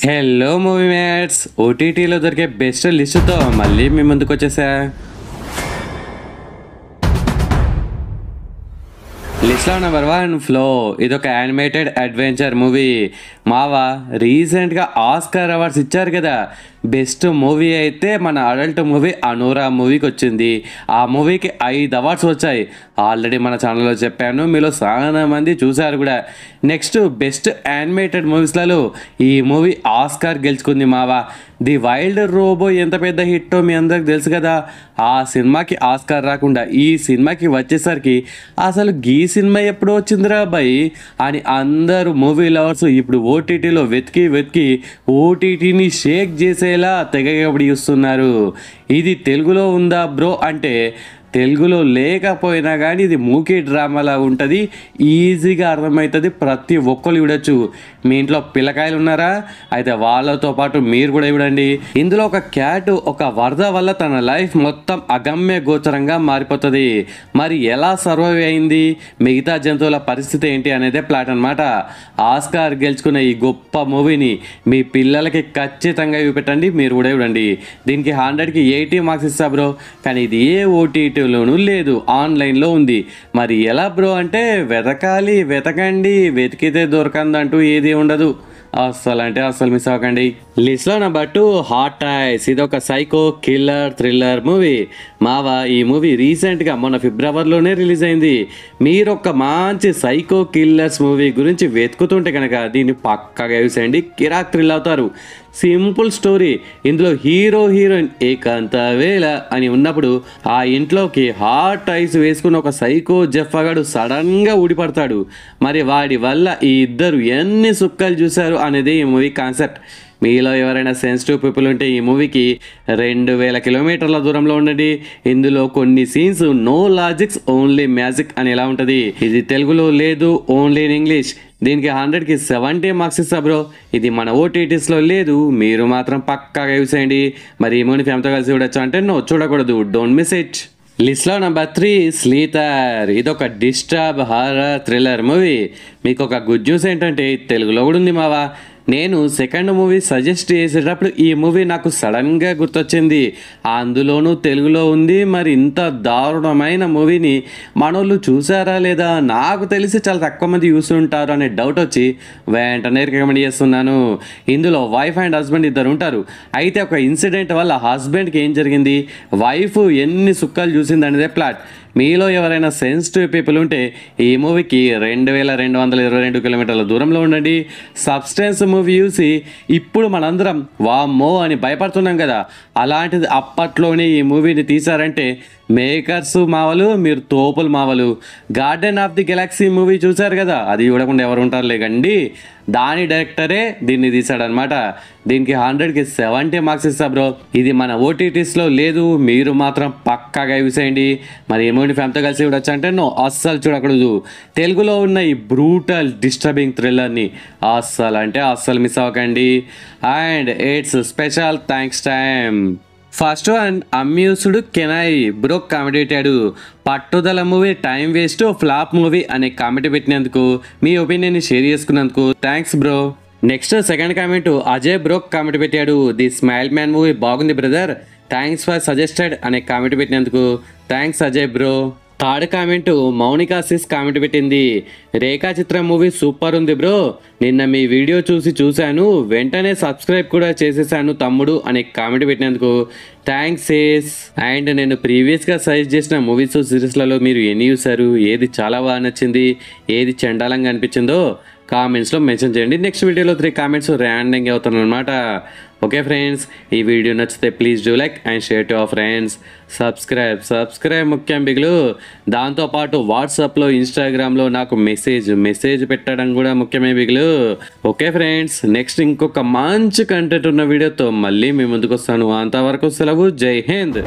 Hello movie mates, ఓటీటీలో దొరికే best లిస్టుతో మళ్ళీ మీ ముందుకు వచ్చేసా. లిస్ట్లో నెంబర్ 1 ఫ్లో. ఇదొక యానిమేటెడ్ అడ్వెంచర్ మూవీ. మావా రీసెంట్గా ఆస్కార్ అవార్డ్స్ ఇచ్చారు కదా. బెస్ట్ మూవీ అయితే మన అడల్ట్ మూవీ అనూరా మూవీకి వచ్చింది. ఆ మూవీకి 5 అవార్డ్స్ వచ్చాయి. ఆల్రెడీ మన ఛానల్లో చెప్పాను, మీలో చాలా మంది చూశారు కూడా. నెక్స్ట్ బెస్ట్ యానిమేటెడ్ మూవీస్లలో ఈ మూవీ ఆస్కార్ గెలుచుకుంది మావా. ది వైల్డ్ రోబో ఎంత పెద్ద హిట్టో మీ అందరికి తెలుసు కదా. ఆ సినిమాకి ఆస్కార్ రాకుండా ఈ సినిమాకి వచ్చేసరికి అసలు ఈ సినిమా ఎప్పుడు వచ్చిందిరా అబ్బాయి అని అందరూ మూవీ లవర్స్ ఇప్పుడు ఓటీటీలో వెతికి ఓటీటీని షేక్ చేసేలా తెగబడి చూస్తున్నారు. ఇది తెలుగులో ఉందా బ్రో అంటే తెలుగులో లేకపోయినా కానీ ఇది మూకీ డ్రామాలా ఉంటుంది. ఈజీగా అర్థమవుతుంది, ప్రతి ఒక్కరు చూడొచ్చు. మీ ఇంట్లో పిల్లకాయలు ఉన్నారా? అయితే వాళ్ళతో పాటు మీరు కూడా చూడండి. ఇందులో ఒక క్యాట్ ఒక వరద వల్ల తన లైఫ్ మొత్తం అగమ్య గోచరంగా మారిపోతుంది. మరి ఎలా సర్వైవ్ అయింది, మిగతా జంతువుల పరిస్థితి ఏంటి అనేదే ప్లాట్ అనమాట. ఆస్కార్ గెలుచుకున్న ఈ గొప్ప మూవీని మీ పిల్లలకి ఖచ్చితంగా చూపెట్టండి, మీరు కూడా చూడండి. దీనికి 100కి 80 మార్క్స్ ఇస్తా బ్రో. కానీ ఇది ఏ ఓటీటీలోనూ లేదు, ఆన్లైన్లో ఉంది. మరి ఎలా బ్రో అంటే వెతకండి, వెతికితే దొరకందంటూ ఏది ఉండదు. అస్సలు మిస్ అవ్వకండి. లిస్ట్లో నెంబర్ 2 హాట్ ఐస్. ఇది ఒక సైకో కిల్లర్ థ్రిల్లర్ మూవీ. మావా ఈ మూవీ రీసెంట్గా మొన్న ఫిబ్రవరిలోనే రిలీజ్ అయింది. మీరు ఒక మంచి సైకో కిల్లర్స్ మూవీ గురించి వెతుకుతుంటే కనుక దీన్ని పక్కాగా చూసేయండి, కిరాక్ థ్రిల్ అవుతారు. Simple story. ఇందులో హీరోయిన్ ఏకాంత వేళ అని ఉన్నప్పుడు ఆ ఇంట్లోకి హాట్ ఐస్ వేసుకున్న ఒక సైకో జెఫ్ఫగాడు సడన్గా ఊడిపడతాడు. మరి వాడి వల్ల ఈ ఇద్దరు ఎన్ని సుక్కలు చూశారు అనేది ఈ మూవీ కాన్సెప్ట్. మీలో ఎవరైనా సెన్సిటివ్ పీపుల్ ఉంటే ఈ మూవీకి 2000 కిలోమీటర్ల దూరంలో ఉండండి. ఇందులో కొన్ని scenes no logics only magic అని ఎలా ఉంటుంది. ఇది తెలుగులో లేదు, ఓన్లీ ఇన్ ఇంగ్లీష్. దీనికి 100కి 70 మార్క్స్ ఇస్తా బ్రో. ఇది మన ఓటీటీస్లో లేదు, మీరు మాత్రం పక్కాగా చూసేయండి. మరి ఈ మూవీ ఫ్యామిలీతో కలిసి చూడొచ్చు అంటే చూడకూడదు, డోంట్ మిస్ ఇట్. లిస్ట్లో నెంబర్ 3 స్లీతర్. ఇదొక డిస్టర్బ్ హారర్ థ్రిల్లర్ మూవీ. మీకు ఒక గుడ్ న్యూస్ ఏంటంటే తెలుగులో కూడా ఉంది మావా. నేను సెకండ్ మూవీ సజెస్ట్ చేసేటప్పుడు ఈ మూవీ నాకు సడన్గా గుర్తొచ్చింది. అందులోనూ తెలుగులో ఉంది. మరి ఇంత దారుణమైన మూవీని మనోళ్ళు చూసారా లేదా నాకు తెలిసి చాలా తక్కువ మంది చూస్తుంటారు అనే డౌట్ వచ్చి వెంటనే రికమెండ్ చేస్తున్నాను. ఇందులో వైఫ్ అండ్ హస్బెండ్ ఇద్దరు ఉంటారు. అయితే ఒక ఇన్సిడెంట్ వల్ల హస్బెండ్కి ఏం జరిగింది, వైఫ్ ఎన్ని సుక్కలు చూసింది అనేదే ప్లాట్. మీలో ఎవరైనా సెన్సిటివ్ పీపుల్ ఉంటే ఈ మూవీకి 2222 కిలోమీటర్ల దూరంలో ఉండండి. సబ్స్టెన్స్ మూవీ చూసి ఇప్పుడు మనందరం వామ్మో అని భయపడుతున్నాం కదా, అలాంటిది అప్పట్లోనే ఈ మూవీని తీశారంటే మేకర్స్ మావలు, మీరు తోపులు మావలు. Garden of the galaxy movie చూశారు కదా, అది చూడకుండా ఎవరు ఉంటారు లేకండి. దాని డైరెక్టరే దీన్ని తీశాడనమాట. దీనికి 100కి 70 మార్క్స్ ఇస్తా బ్రో. ఇది మన ఓటీటీస్లో లేదు, మీరు మాత్రం పక్కాగా చూసేయండి. మరి ఏమోని ఫ్యామిలీతో కలిసి చూడొచ్చు అంటే అస్సలు చూడకూడదు. తెలుగులో ఉన్న ఈ బ్రూటల్ డిస్టర్బింగ్ థ్రిల్లర్ని అస్సలు మిస్ అవ్వకండి. And it's special thanks time. First one amused Kenai bro comment పెట్టాడు. Pattudala movie time waste flop movie అనే కామెంట్ పెట్టినందుకు, మీ ఒపీనియన్ని షేర్ చేసుకున్నందుకు thanks bro. Next second comment Ajay bro comment పెట్టాడు. ది స్మైల్ మ్యాన్ మూవీ బాగుంది బ్రదర్, థ్యాంక్స్ ఫర్ సజెస్టెడ్ అనే comment పెట్టినందుకు thanks Ajay bro. Third comment Mounika sis comment పెట్టింది. రేఖా చిత్రం మూవీ సూపర్ ఉంది బ్రో, నిన్న మీ వీడియో చూశాను, వెంటనే సబ్స్క్రైబ్ కూడా చేసేసాను తమ్ముడు అనే కామెంట్ పెట్టినందుకు థ్యాంక్స్ సిస్. అండ్ నేను ప్రీవియస్గా సజెస్ట్ చేసిన మూవీస్ సిరీస్లలో మీరు ఎన్ని చూసారు, ఏది చాలా బాగా నచ్చింది, ఏది చండాలంగా అనిపించిందో కామెంట్స్లో మెన్షన్ చేయండి. నెక్స్ట్ వీడియోలో 3 కామెంట్స్ ర్యాండంగా అవుతాను అనమాట. ఓకే ఫ్రెండ్స్, ఈ వీడియో నచ్చితే please do like and share to our friends. Subscribe ముఖ్యం బిగులు. దాంతోపాటు వాట్సాప్లో ఇన్స్టాగ్రామ్లో నాకు మెసేజ్ పెట్టడం కూడా ముఖ్యమే బిగులు. ఓకే ఫ్రెండ్స్, నెక్స్ట్ ఇంకొక మంచి కంటెంట్ ఉన్న వీడియోతో మళ్ళీ మీ ముందుకు వస్తాను. అంతవరకు సెలవు, జై హింద్.